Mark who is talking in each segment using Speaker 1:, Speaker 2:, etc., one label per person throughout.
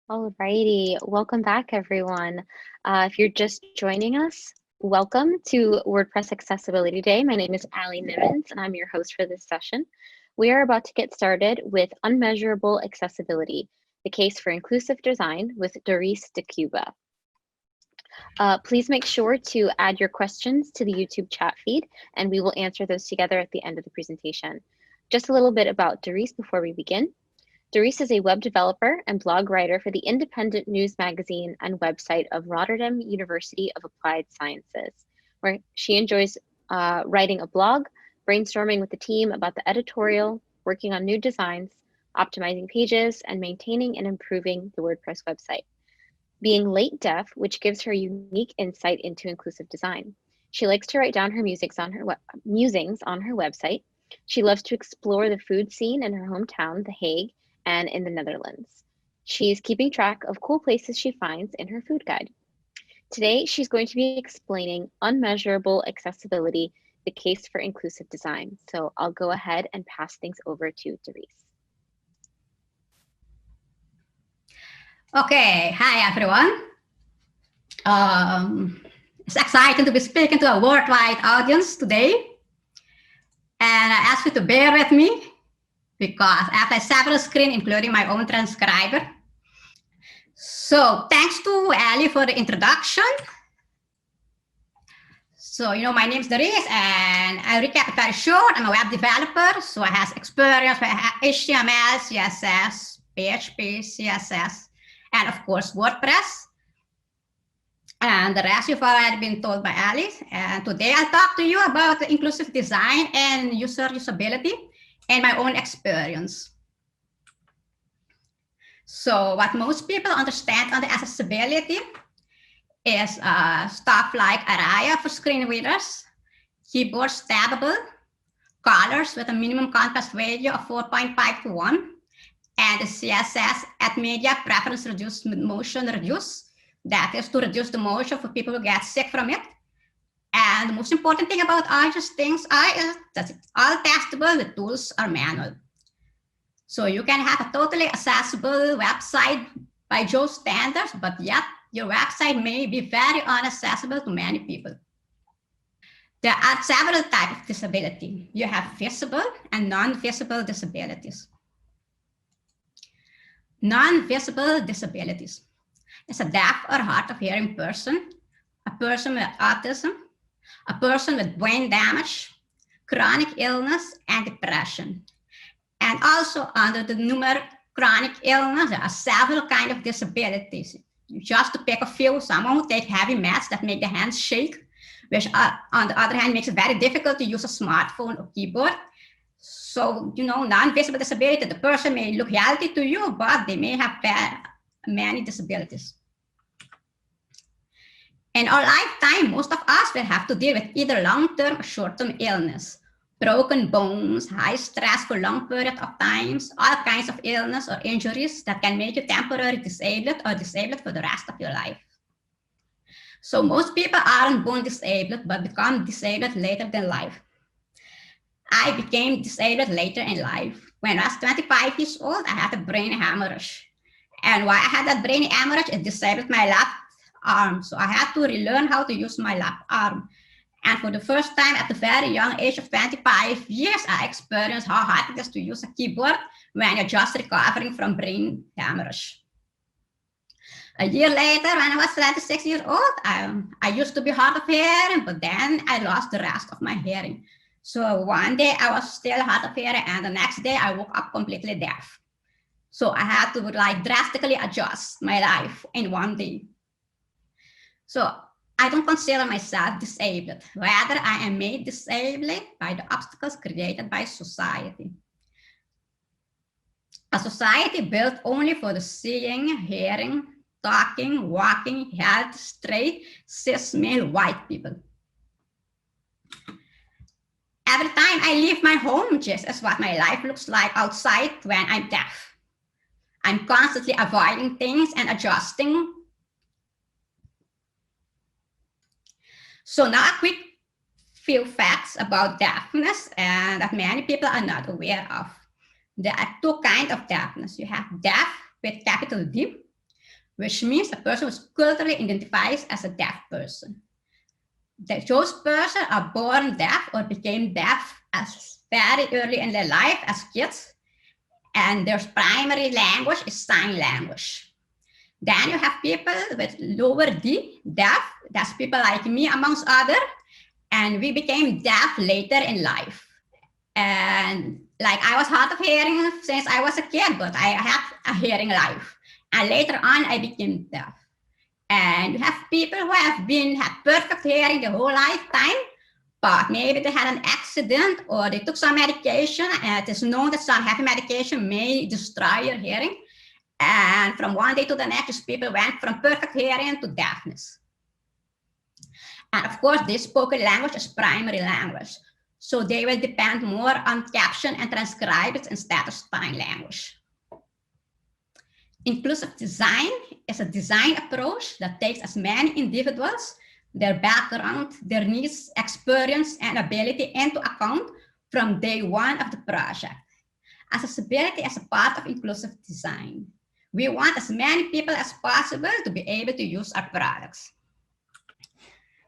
Speaker 1: Alrighty, welcome back everyone. If you're just joining us, welcome to WordPress Accessibility Day. My name is Allie Nimmons and I'm your host for this session. We are about to get started with Unmeasurable Accessibility, the case for inclusive design with Darice de Cuba. Please make sure to add your questions to the YouTube chat feed and we will answer those together at the end of the presentation. Just a little bit about Darice before we begin. Darice is a web developer and blog writer for the independent news magazine and website of Rotterdam University of Applied Sciences, where she enjoys writing a blog, brainstorming with the team about the editorial, working on new designs, optimizing pages, and maintaining and improving the WordPress website. Being late deaf, which gives her unique insight into inclusive design. She likes to write down her musings on her website. She loves to explore the food scene in her hometown, The Hague, and in the Netherlands. She's keeping track of cool places she finds in her food guide. Today, she's going to be explaining unmeasurable accessibility, the case for inclusive design. So I'll go ahead and pass things over to Darice.
Speaker 2: Okay, hi everyone. It's exciting to be speaking to a worldwide audience today. And I ask you to bear with me because I have several screens, including my own transcriber. So thanks to Allie for the introduction. So, my name is Darice, and I recap it very short. I'm a web developer, so I have experience with HTML, CSS, PHP, CSS, and of course, WordPress. And the rest you've already been told by Allie. And today I'll talk to you about the inclusive design and user usability and my own experience. So what most people understand on the accessibility is stuff like area for screen readers, keyboards tabbable, colors with a minimum contrast ratio of 4.5 to 1, and the CSS at media preference reduced with motion reduce. That is to reduce the motion for people who get sick from it. And the most important thing about all these things is that it's all testable, the tools are manual. So you can have a totally accessible website by Joe's standards, but yet your website may be very inaccessible to many people. There are several types of disability. You have visible and non-visible disabilities. Non-visible disabilities is a deaf or hard of hearing person, a person with autism, a person with brain damage, chronic illness, and depression. And also under the numeric chronic illness, there are several kinds of disabilities. Just to pick a few, someone who takes heavy meds that make the hands shake, which on the other hand makes it very difficult to use a smartphone or keyboard. So, non-visible disability, the person may look healthy to you, but they may have many disabilities. In our lifetime, most of us will have to deal with either long-term or short-term illness, broken bones, high stress for long period of times, all kinds of illness or injuries that can make you temporarily disabled or disabled for the rest of your life. So most people aren't born disabled, but become disabled later in life. I became disabled later in life. When I was 25 years old, I had a brain hemorrhage. And why I had that brain hemorrhage, it disabled my left arm. So I had to relearn how to use my left arm. And for the first time at the very young age of 25 years, I experienced how hard it is to use a keyboard when you're just recovering from brain hemorrhage. A year later, when I was 26 years old, I used to be hard of hearing, but then I lost the rest of my hearing. So one day I was still hard of hearing, and the next day I woke up completely deaf. So I had to drastically adjust my life in one day. So I don't consider myself disabled. Rather, I am made disabled by the obstacles created by society. A society built only for the seeing, hearing, talking, walking, healthy, straight, cis, male, white people. Every time I leave my home, just as what my life looks like outside when I'm deaf. I'm constantly avoiding things and adjusting. So now a quick few facts about deafness and that many people are not aware of. There are two kinds of deafness. You have deaf with capital D, which means a person who culturally identifies as a deaf person. Those persons are born deaf or became deaf as very early in their life as kids, and their primary language is sign language. Then you have people with lower D, deaf. That's people like me, amongst others. And we became deaf later in life. And like I was hard of hearing since I was a kid, but I had a hearing life. And later on, I became deaf. And you have people who have perfect hearing the whole lifetime, but maybe they had an accident or they took some medication, and it is known that some heavy medication may destroy your hearing. And from one day to the next, people went from perfect hearing to deafness. And of course, this spoken language is primary language. So they will depend more on caption and transcribers instead of sign language. Inclusive design is a design approach that takes as many individuals, their background, their needs, experience, and ability into account from day one of the project. Accessibility is a part of inclusive design. We want as many people as possible to be able to use our products.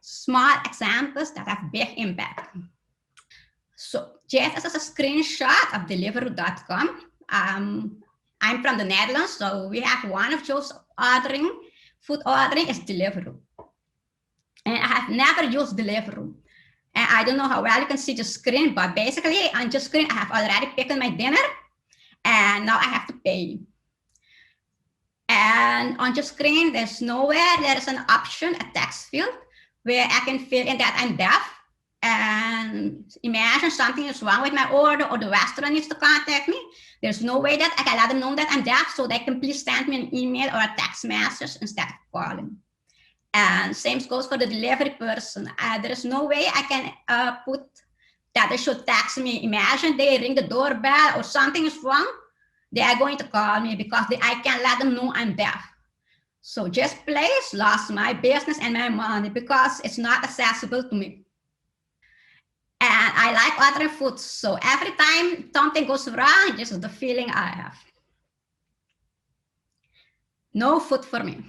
Speaker 2: Small examples that have big impact. So just as a screenshot of Deliveroo.com, I'm from the Netherlands, so we have one of those food ordering is Deliveroo. And I have never used Deliveroo. And I don't know how well you can see the screen, but basically on the screen, I have already picked my dinner, and now I have to pay. And on the screen, there's nowhere there is an option, a text field, where I can fill in that I'm deaf. And imagine something is wrong with my order or the restaurant needs to contact me. There's no way that I can let them know that I'm deaf, so they can please send me an email or a text message instead of calling. And same goes for the delivery person. There is no way I can put that they should text me. Imagine they ring the doorbell or something is wrong. They are going to call me because I can't let them know I'm deaf. So just place lost my business and my money because it's not accessible to me. And I like ordering food. So every time something goes wrong, this is the feeling I have. No food for me.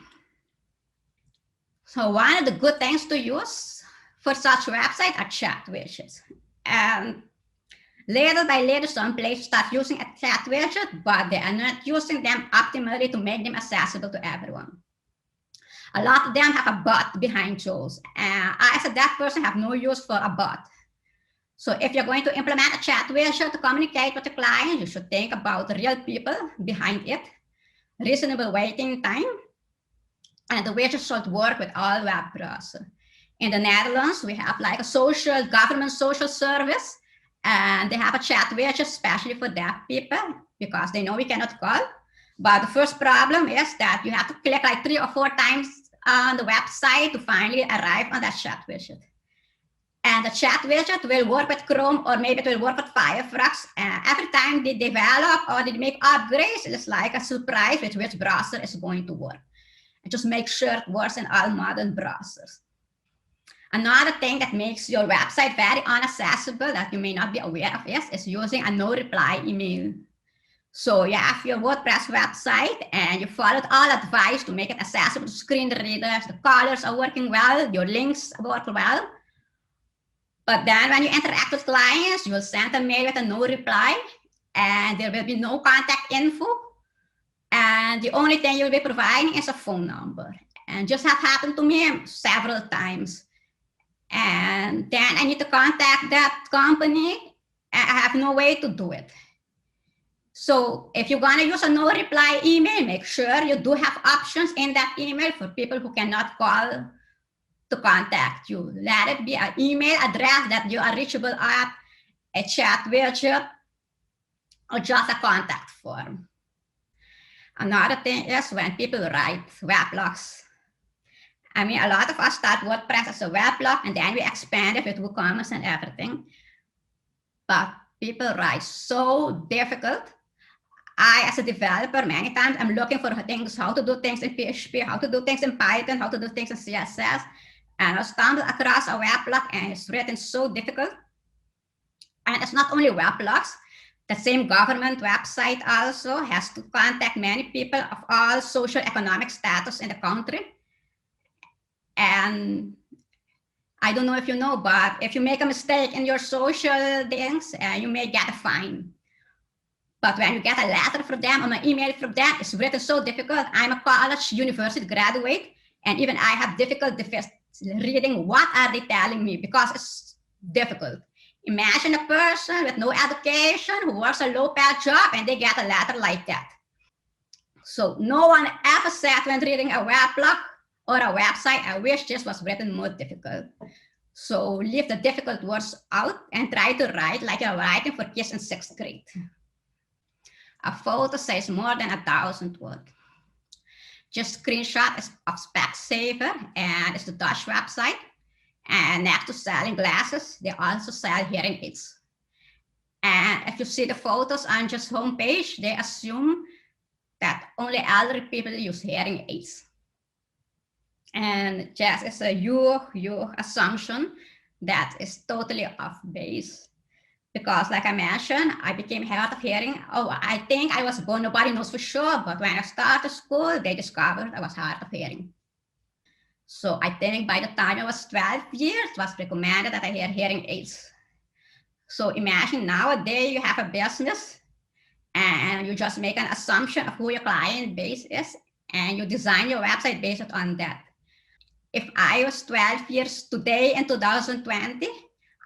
Speaker 2: So one of the good things to use for such websites are chat widgets. And little by little, some places start using a chat widget, but they are not using them optimally to make them accessible to everyone. A lot of them have a bot behind those. I, as a deaf person, have no use for a bot. So if you're going to implement a chat widget to communicate with the client, you should think about the real people behind it, reasonable waiting time, and the widget should work with all web browsers. In the Netherlands, we have like a government social service, and they have a chat widget especially for deaf people because they know we cannot call. But the first problem is that you have to click like 3 or 4 times on the website to finally arrive on that chat widget. And the chat widget will work with Chrome or maybe it will work with Firefox. Every time they develop or they make upgrades, it's like a surprise with which browser is going to work. And just make sure it works in all modern browsers. Another thing that makes your website very inaccessible that you may not be aware of is using a no reply email. So you have your WordPress website and you followed all advice to make it accessible to screen readers, the colors are working well, your links work well. But then when you interact with clients, you will send a mail with a no reply and there will be no contact info. And the only thing you'll be providing is a phone number. And just have happened to me several times. And then I need to contact that company. I have no way to do it. So if you're going to use a no reply email, make sure you do have options in that email for people who cannot call to contact you. Let it be an email address that you are reachable at, a chat widget, or just a contact form. Another thing is when people write weblogs. I mean, a lot of us start WordPress as a weblog and then we expand it with WooCommerce and everything. But people write so difficult. I, as a developer, many times I'm looking for things, how to do things in PHP, how to do things in Python, how to do things in CSS. And I stumbled across a weblog and it's written so difficult. And it's not only weblogs. The same government website also has to contact many people of all social economic status in the country. And I don't know if you know, but if you make a mistake in your social things, you may get a fine. But when you get a letter from them or an email from them, it's written so difficult. I'm a college university graduate, and even I have difficulty reading what are they telling me because it's difficult. Imagine a person with no education who works a low-paid job and they get a letter like that. So no one ever said when reading a weblog or a website, I wish this was written more difficult. So leave the difficult words out and try to write like you're writing for kids in 6th grade. A photo says more than 1,000 words. Just screenshot of Specsavers, and it's the Dutch website. And next to selling glasses, they also sell hearing aids. And if you see the photos on just homepage, they assume that only elderly people use hearing aids. And just it's a huge assumption that is totally off base. Because like I mentioned, I became hard of hearing. Oh, I think I was born, nobody knows for sure. But when I started school, they discovered I was hard of hearing. So I think by the time I was 12 years, it was recommended that I wear hearing aids. So imagine nowadays you have a business and you just make an assumption of who your client base is and you design your website based on that. If I was 12 years today in 2020,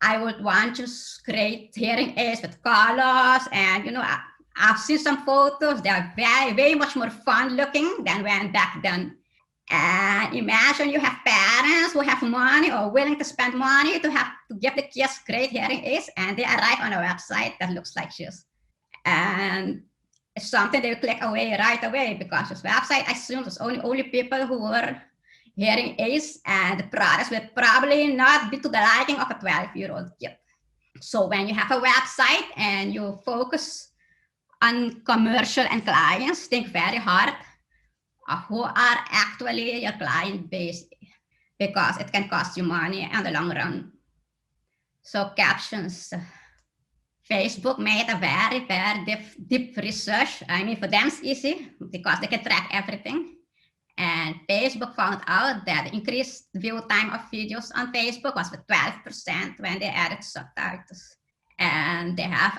Speaker 2: I would want to create hearing aids with colors, and I've seen some photos. They are very much more fun looking than when back then. And imagine you have parents who have money or willing to spend money to give the kids great hearing aids, and they arrive on a website that looks like this. And it's something they click away right away because this website assumes only people who were hearing aids, and the products will probably not be to the liking of a 12-year-old kid. So when you have a website and you focus on commercial and clients, think very hard of who are actually your client base, because it can cost you money in the long run. So Captions. Facebook made a very deep research. I mean, for them it's easy because they can track everything. And Facebook found out that the increased view time of videos on Facebook was with 12% when they added subtitles. And they have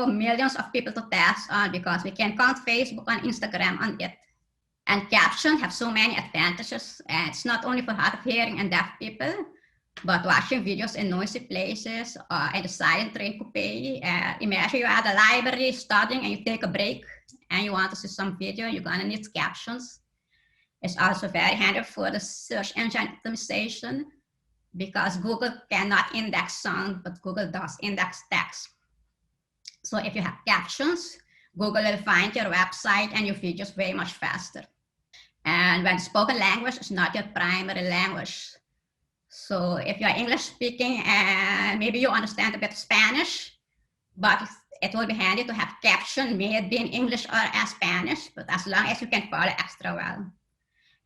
Speaker 2: millions of people to test on because we can count Facebook and Instagram on it. And Captions have so many advantages. And it's not only for hard of hearing and deaf people, but watching videos in noisy places or in the silent train coupe. Imagine you're at a library studying and you take a break and you want to see some video, you're gonna need Captions. It's also very handy for the search engine optimization because Google cannot index sound, but Google does index text. So if you have Captions, Google will find your website and your videos way much faster. And when spoken language is not your primary language. So if you're English speaking and maybe you understand a bit of Spanish, but it will be handy to have caption maybe in English or Spanish, but as long as you can follow extra well.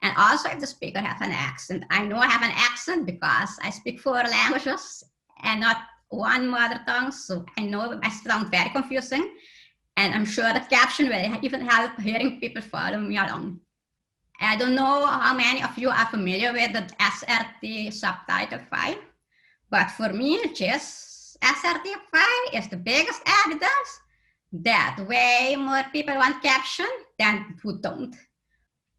Speaker 2: And also if the speaker has an accent. I know I have an accent because I speak 4 languages and not one mother tongue, so I know I sound very confusing. And I'm sure the caption will even help hearing people follow me along. I don't know how many of you are familiar with the SRT subtitle file, but for me, just SRT file is the biggest evidence that way more people want caption than who don't.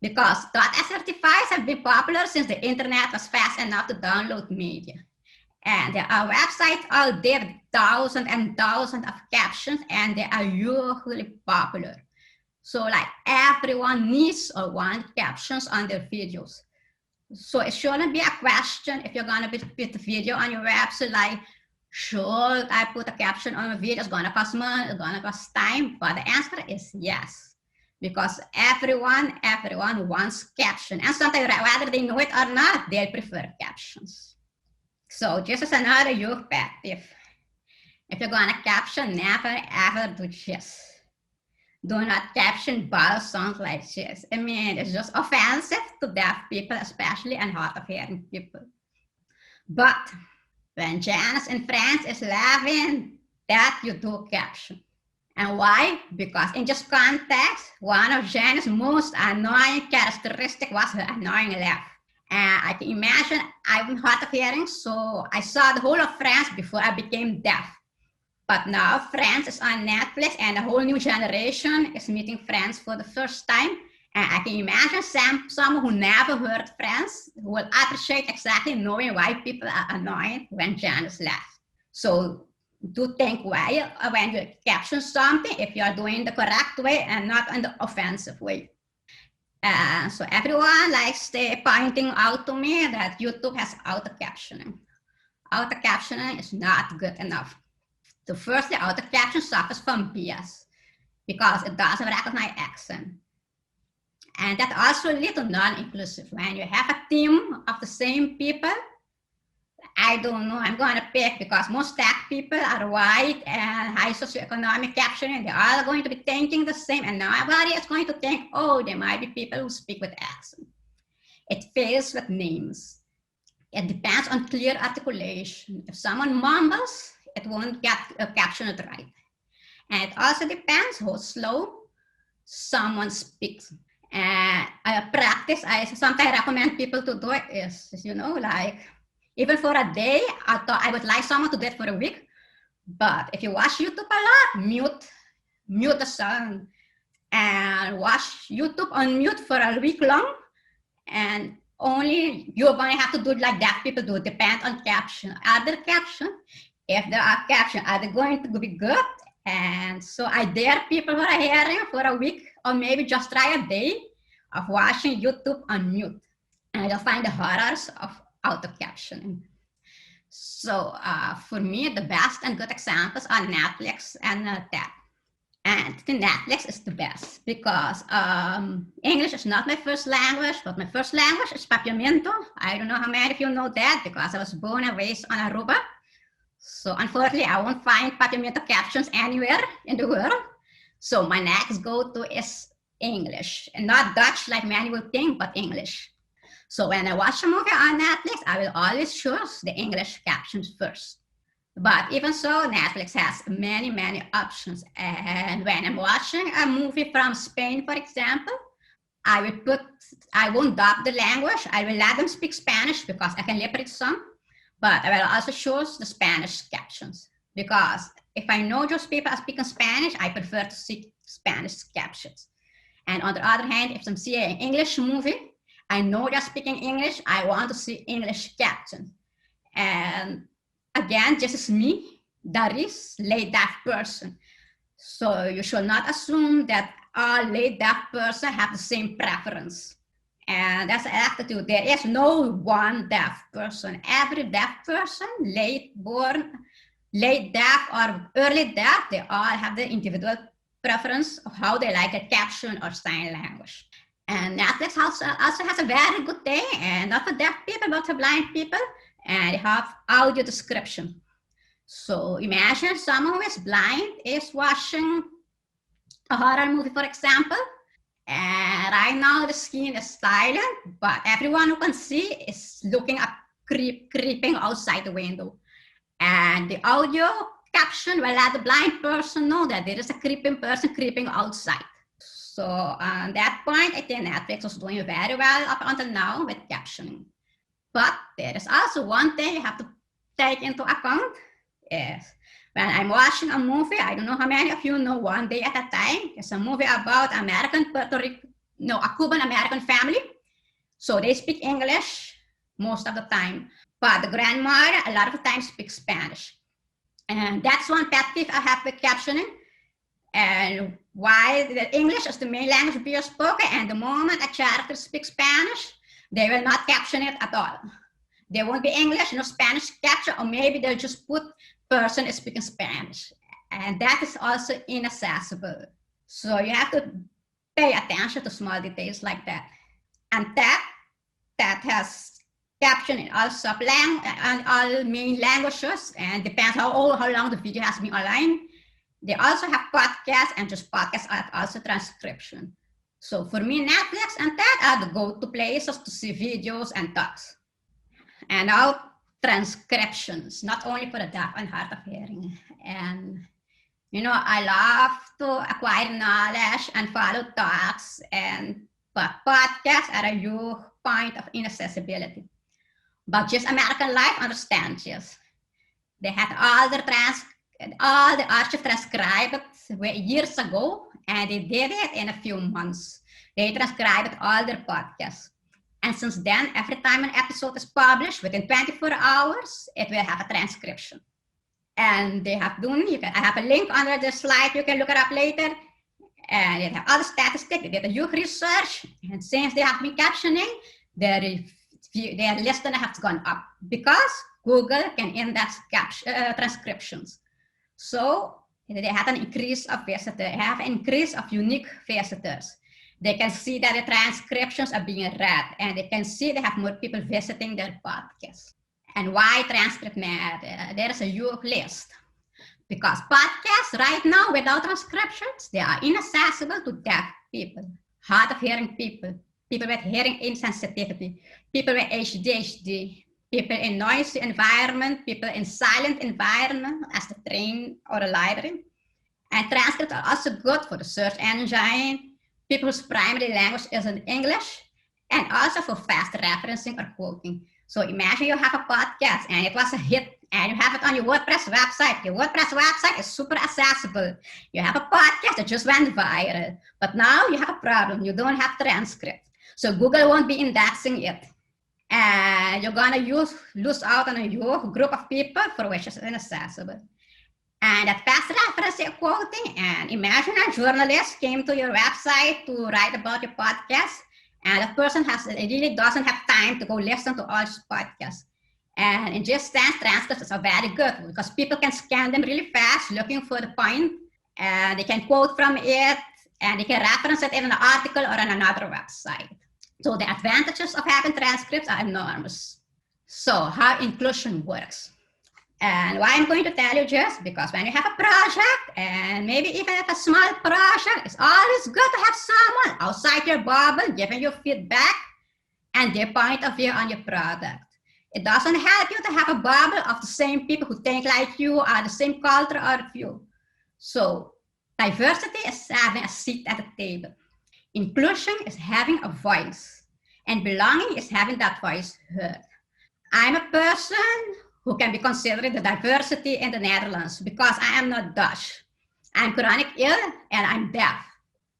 Speaker 2: Because .SRT files have been popular since the internet was fast enough to download media. And there are websites out there with thousands and thousands of captions, and they are usually popular. So like everyone needs or wants captions on their videos. So it shouldn't be a question if you're gonna put a video on your website like, should I put a caption on a video? It's gonna cost money, it's gonna cost time. But the answer is yes. Because everyone wants caption. And sometimes whether they know it or not, they prefer captions. So this is another huge pet tip. If you're gonna caption, never ever do this. Do not caption ball songs like this. I mean, it's just offensive to deaf people, especially, and hard of hearing people. But when Janice in France is laughing, that you do caption. And why? Because in just context, one of Jen's most annoying characteristic was her annoying laugh. And I can imagine I'm hard of hearing, so I saw the whole of France before I became deaf. But now Friends is on Netflix and a whole new generation is meeting Friends for the first time. And I can imagine someone who never heard Friends will appreciate exactly knowing why people are annoyed when Janice laughs. So do think why when you caption something if you are doing the correct way and not in the offensive way. So everyone likes pointing out to me that YouTube has auto captioning. Auto captioning is not good enough. So firstly, auto caption suffers from bias because it doesn't recognize accent. And that also leads to non-inclusive. When you have a team of the same people, I don't know, I'm going to pick because most tech people are white and high socioeconomic captioning. They are going to be thinking the same, and nobody is going to think, oh, there might be people who speak with accent. It fails with names. It depends on clear articulation. If someone mumbles, it won't get captioned right. And it also depends how slow someone speaks. And I sometimes recommend people to do it is, like, even for a day, I thought I would like someone to do it for a week. But if you watch YouTube a lot, mute the sound and watch YouTube on mute for a week long. And only you're going to have to do it like that. People do depend on caption. Other caption, if there are captions, are they going to be good? And so I dare people who are hearing for a week or maybe just try a day of watching YouTube on mute. And you'll find the horrors of auto captioning. So for me, the best and good examples are Netflix and Tab. And the Netflix is the best because English is not my first language, but my first language is Papiamento. I don't know how many of you know that because I was born and raised on Aruba. So unfortunately, I won't find Papiamento captions anywhere in the world. So my next go-to is English, and not Dutch like many will think, but English. So when I watch a movie on Netflix, I will always choose the English captions first. But even so, Netflix has many, many options. And when I'm watching a movie from Spain, for example, I won't dub the language. I will let them speak Spanish because I can lip read some. But I will also choose the Spanish captions because if I know those people are speaking Spanish, I prefer to see Spanish captions. And on the other hand, if I'm seeing an English movie, I know they're speaking English, I want to see English captions. And again, this is me, Darice, laid-back person. So you should not assume that all laid-back person have the same preference. And that's an attitude. There is no one deaf person. Every deaf person, late deaf or early deaf, they all have the individual preference of how they like a caption or sign language. And Netflix also has a very good thing, and not for deaf people, but for blind people, and they have audio description. So imagine someone who is blind is watching a horror movie, for example, and right now the screen is silent, but everyone who can see is looking up, creeping outside the window. And the audio caption will let the blind person know that there is a creeping person creeping outside. So on that point, I think Netflix was doing very well up until now with captioning. But there is also one thing you have to take into account is when I'm watching a movie, I don't know how many of you know One Day at a Time. It's a movie about a Cuban American family. So they speak English most of the time, but the grandmother a lot of the time speaks Spanish. And that's one pet peeve I have with captioning. And why the English is the main language being spoken, and the moment a character speaks Spanish, they will not caption it at all. There won't be English, no Spanish caption, or maybe they'll just put person is speaking Spanish. And that is also inaccessible. So you have to pay attention to small details like that. And that has caption in all and all main languages, and depends how long the video has been online. They also have podcasts, and just podcasts are also transcription. So for me, Netflix and that are the go-to places to see videos and talks. And now transcriptions, not only for the deaf and hard of hearing. And I love to acquire knowledge and follow talks, but podcasts are a huge point of inaccessibility. But just American Life understands this. They had all the archive transcribed years ago, and they did it in a few months. They transcribed all their podcasts. And since then, every time an episode is published, within 24 hours, it will have a transcription. And they have done, I have a link under the slide, you can look it up later. And they have all the statistics, they did a huge research, and since they have been captioning, their listener has gone up because Google can index transcriptions. So they have an increase of visitors, they have an increase of unique visitors. They can see that the transcriptions are being read, and they can see they have more people visiting their podcast. And why transcript matter? There is a huge list. Because podcasts right now without transcriptions, they are inaccessible to deaf people, hard of hearing people, people with hearing insensitivity, people with ADHD, people in noisy environment, people in silent environment as the train or a library. And transcripts are also good for the search engine, people whose primary language isn't English, and also for fast referencing or quoting. So imagine you have a podcast and it was a hit and you have it on your WordPress website. Your WordPress website is super accessible. You have a podcast that just went viral, but now you have a problem. You don't have transcript. So Google won't be indexing it. And you're gonna lose out on a huge group of people for which it's inaccessible. And that fast referencing quoting, and imagine a journalist came to your website to write about your podcast, and the person really doesn't have time to go listen to all his podcasts. And in this sense, transcripts are very good because people can scan them really fast, looking for the point, and they can quote from it, and they can reference it in an article or on another website. So the advantages of having transcripts are enormous. So how inclusion works. And why I'm going to tell you just because when you have a project, and maybe even if a small project, it's always good to have someone outside your bubble giving you feedback and their point of view on your product. It doesn't help you to have a bubble of the same people who think like you, are the same culture or you. So diversity is having a seat at the table. Inclusion is having a voice. And belonging is having that voice heard. I'm a person who can be considered the diversity in the Netherlands because I am not Dutch. I'm chronic ill and I'm deaf.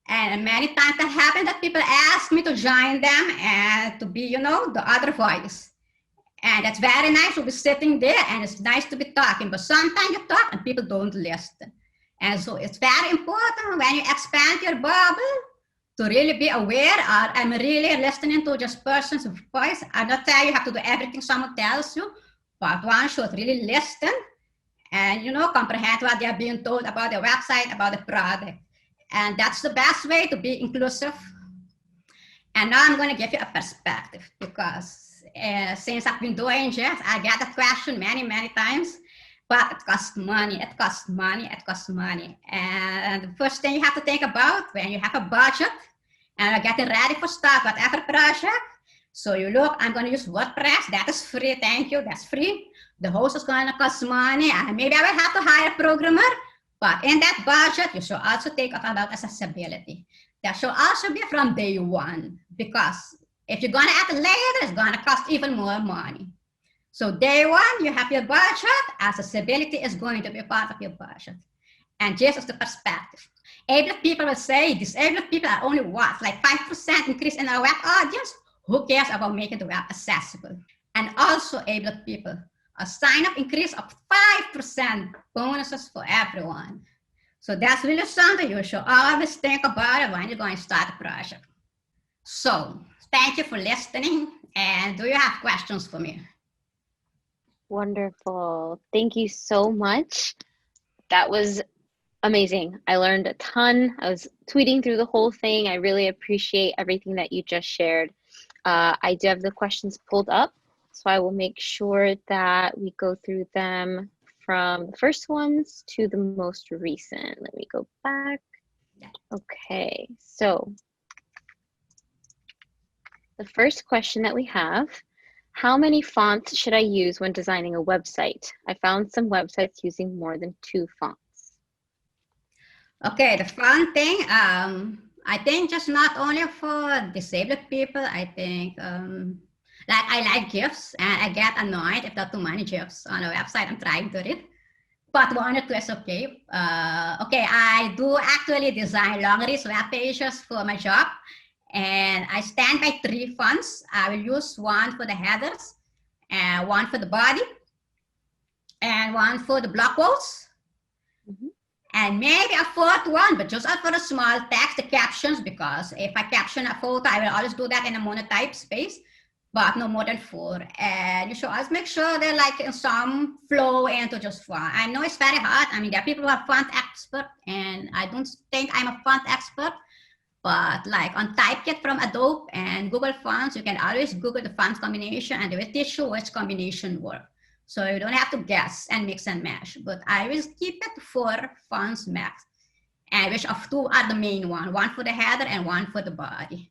Speaker 2: And many times that happens that people ask me to join them and to be, the other voice. And that's very nice to be sitting there and it's nice to be talking, but sometimes you talk and people don't listen. And so it's very important when you expand your bubble to really be aware of, I'm really listening to just person's voice. I'm not saying you have to do everything someone tells you, but one should really listen and, comprehend what they are being told about the website, about the product. And that's the best way to be inclusive. And now I'm going to give you a perspective because since I've been doing this, I get that question many, many times, but it costs money, it costs money, it costs money. And the first thing you have to think about when you have a budget and you're getting ready for start whatever project, so you look, I'm going to use WordPress, that is free, thank you, that's free. The host is going to cost money, and maybe I will have to hire a programmer, but in that budget, you should also take about accessibility. That should also be from day one, because if you're going to add a layer, it's going to cost even more money. So day one, you have your budget, accessibility is going to be part of your budget. And this is the perspective. Able people will say, disabled people are only what, like 5% increase in our web audience? Who cares about making the web accessible? And also able people, a sign-up increase of 5% bonuses for everyone. So that's really something you should always think about it when you're going to start a project. So thank you for listening. And do you have questions for me?
Speaker 1: Wonderful. Thank you so much. That was amazing. I learned a ton. I was tweeting through the whole thing. I really appreciate everything that you just shared. I do have the questions pulled up, so I will make sure that we go through them from the first ones to the most recent. Let me go back. Okay, so the first question that we have, how many fonts should I use when designing a website? I found some websites using more than 2 fonts.
Speaker 2: Okay, the fun thing, I think just not only for disabled people, I think, like I like GIFs and I get annoyed if there are too many GIFs on a website I'm trying to read. But one or two is okay. Okay, I do actually design long reads web pages for my job. And I stand by 3 fonts. I will use one for the headers, and one for the body, and one for the block quotes.
Speaker 1: Mhm.
Speaker 2: And maybe a 4th one, but just for the small text, the captions, because if I caption a photo, I will always do that in a monotype space, but no more than 4. And you should always make sure they're like in some flow into just font. I know it's very hard. I mean, there are people who are font expert, and I don't think I'm a font expert, but like on Typekit from Adobe and Google Fonts, you can always Google the font combination and they will teach you which combination work. So you don't have to guess and mix and match, but I will keep it to 4 fonts max, and which of 2 are the main one for the header and one for the body.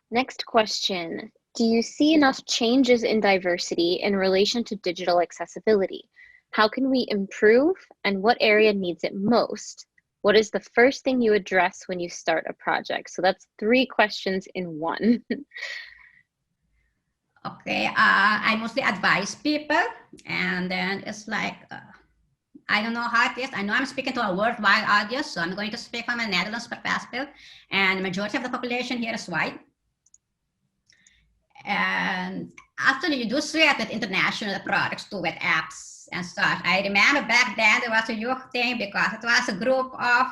Speaker 1: Next question. Do you see enough changes in diversity in relation to digital accessibility? How can we improve, and what area needs it most? What is the first thing you address when you start a project? So that's 3 questions in one.
Speaker 2: Okay, I mostly advise people, and then it's like, I don't know how it is. I know I'm speaking to a worldwide audience, so I'm going to speak from a Netherlands perspective, and the majority of the population here is white. And actually, you do see it with international products too, with apps and stuff. I remember back then there was a huge thing because it was a group of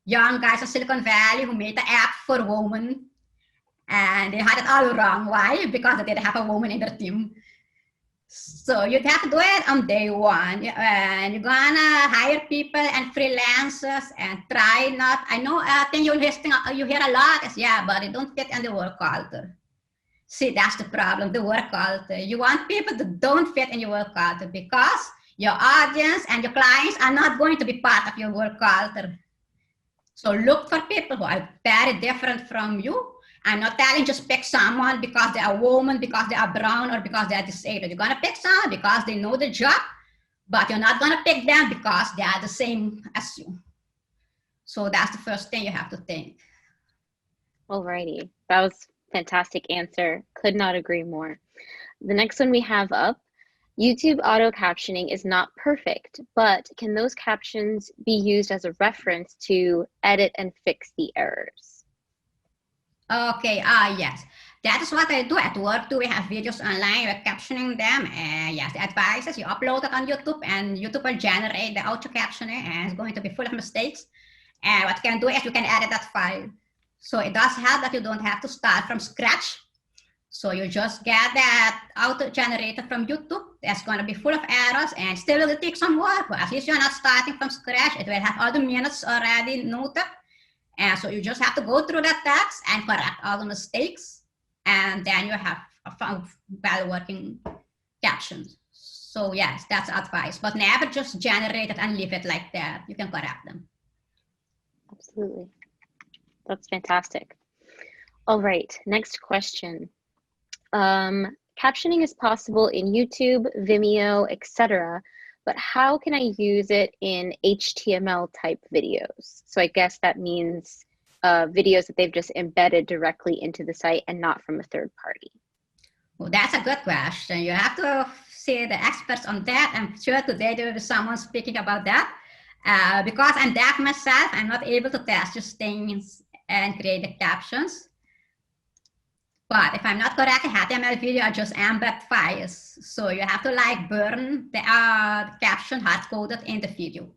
Speaker 2: young guys in Silicon Valley who made the app for women, and they had it all wrong. Why? Because they didn't have a woman in their team. So you'd have to do it on day one, and you're gonna hire people and freelancers and try not. I know a thing you hear a lot is, yeah, but it don't fit in the work culture. See, that's the problem, the work culture. You want people that don't fit in your work culture because your audience and your clients are not going to be part of your work culture. So look for people who are very different from you. I'm not telling just pick someone because they are a woman, because they are brown, or because they are disabled. You're going to pick someone because they know the job, but you're not going to pick them because they are the same as you. So that's the first thing you have to think.
Speaker 1: Alrighty, that was fantastic answer. Could not agree more. The next one we have up, YouTube auto captioning is not perfect, but can those captions be used as a reference to edit and fix the errors?
Speaker 2: Okay, yes. That is what I do at work too. We have videos online, we're captioning them. And yes, the advice is you upload it on YouTube and YouTube will generate the auto captioning and it's going to be full of mistakes. And what you can do is you can edit that file. So it does help that you don't have to start from scratch. So you just get that auto generated from YouTube. That's going to be full of errors and still will take some work, but at least you're not starting from scratch. It will have all the minutes already noted. And so you just have to go through that text and correct all the mistakes. And then you have a well-working captions. So yes, that's advice, but never just generate it and leave it like that. You can correct them.
Speaker 1: Absolutely. That's fantastic. All right, next question. Captioning is possible in YouTube, Vimeo, etc., but how can I use it in HTML type videos? So I guess that means videos that they've just embedded directly into the site and not from a third party.
Speaker 2: Well, that's a good question. You have to see the experts on that. I'm sure today there will be someone speaking about that. Because I'm deaf myself, I'm not able to test just things and create the captions. But if I'm not correct, HTML video are just embed files. So you have to like burn the caption hard-coded in the video.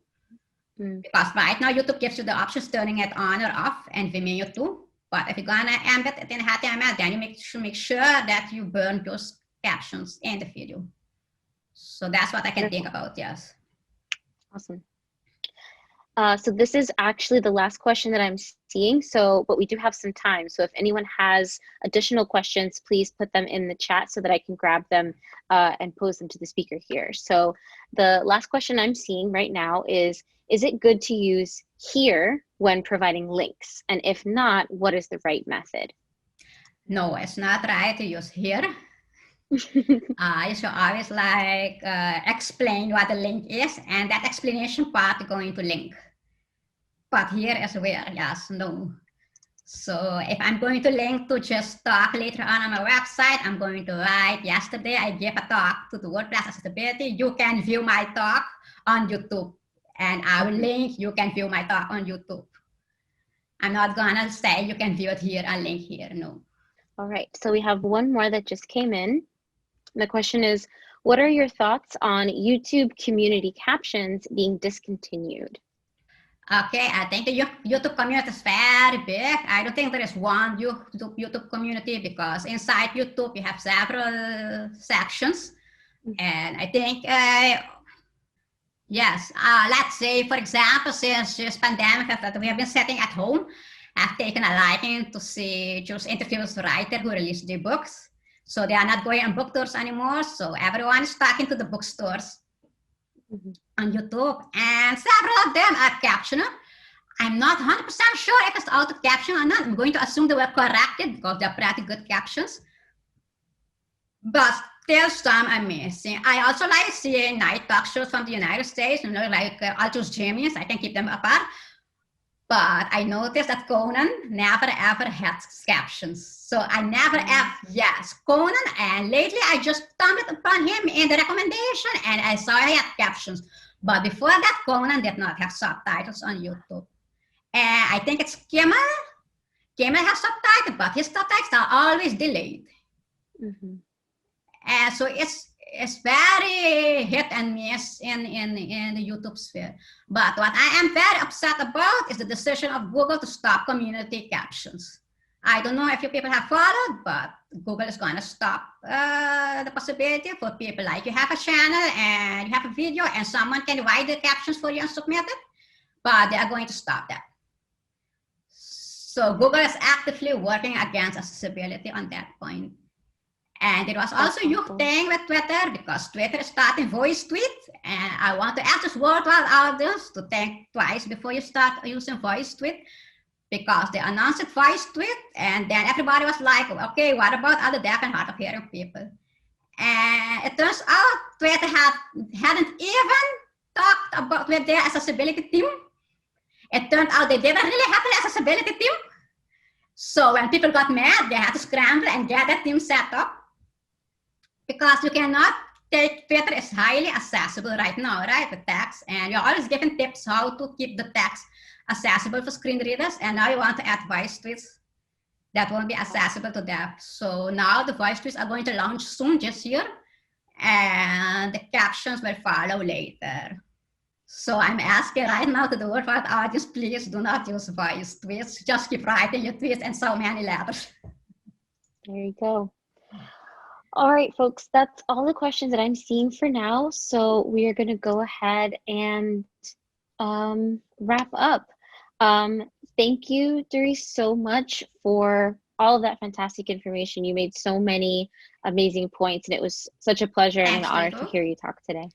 Speaker 2: Because right now YouTube gives you the options turning it on or off, and Vimeo too. But if you're gonna embed it in HTML, then you make sure that you burn those captions in the video. So that's what I can think about, yes.
Speaker 1: Awesome. So this is actually the last question that I'm seeing, but we do have some time. So if anyone has additional questions, please put them in the chat so that I can grab them and pose them to the speaker here. So the last question I'm seeing right now is it good to use here when providing links? And if not, what is the right method?
Speaker 2: No, it's not right to use here. You should always explain what the link is, and that explanation part is going to link. but here is where, yes, no. So if I'm going to link to just talk later on my website, I'm going to write, yesterday I gave a talk to the WordPress accessibility. You can view my talk on YouTube. And I will link, you can view my talk on YouTube. I'm not gonna say you can view it here and link here, no.
Speaker 1: All right, so we have one more that just came in. The question is, what are your thoughts on YouTube community captions being discontinued?
Speaker 2: Okay, I think the YouTube community is very big. I don't think there is one YouTube community because inside YouTube you have several sections. And I think, yes, let's say, for example, since this pandemic that we have been sitting at home, I've taken a liking to see just interviews with writers who released their books. So they are not going on book tours anymore. So everyone is talking to the bookstores on YouTube, and several of them are captioned. I'm not 100% sure if it's auto caption or not. I'm going to assume they were corrected because they're pretty good captions. But still some are missing. I also like seeing night talk shows from the United States, like Altus Jimmy's. I can keep them apart. But I noticed that Conan never ever had captions. So I never ever, yes, Conan, and lately I just stumbled upon him in the recommendation and I saw he had captions. But before that, Conan did not have subtitles on YouTube. And I think it's Kimmel. Kimmel has subtitles, but his subtitles are always delayed. And so it's very hit and miss in the YouTube sphere. But what I am very upset about is the decision of Google to stop community captions. I don't know if you people have followed, but Google is going to stop the possibility for people like you have a channel and you have a video and someone can write the captions for you and submit it, but they are going to stop that. So Google is actively working against accessibility on that point. And there was also a huge thing with Twitter because Twitter is starting voice tweets. And I want to ask this worldwide audience to think twice before you start using voice tweet, because they announced it voice tweet. And then everybody was like, okay, what about other deaf and hard of hearing people? And it turns out Twitter hadn't even talked about with their accessibility team. It turned out they didn't really have an accessibility team. So when people got mad, they had to scramble and get that team set up. Because you cannot take Twitter is highly accessible right now, right? The text, and you're always given tips how to keep the text accessible for screen readers. And now you want to add voice tweets that won't be accessible to them. So now the voice tweets are going to launch soon this year, and the captions will follow later. So I'm asking right now to the worldwide audience, please do not use voice tweets. Just keep writing your tweets and so many letters.
Speaker 1: There you go. All right, folks, that's all the questions that I'm seeing for now. So we are going to go ahead and wrap up. Thank you, Darice, so much for all of that fantastic information. You made so many amazing points, and it was such a pleasure and an honor to hear you talk today.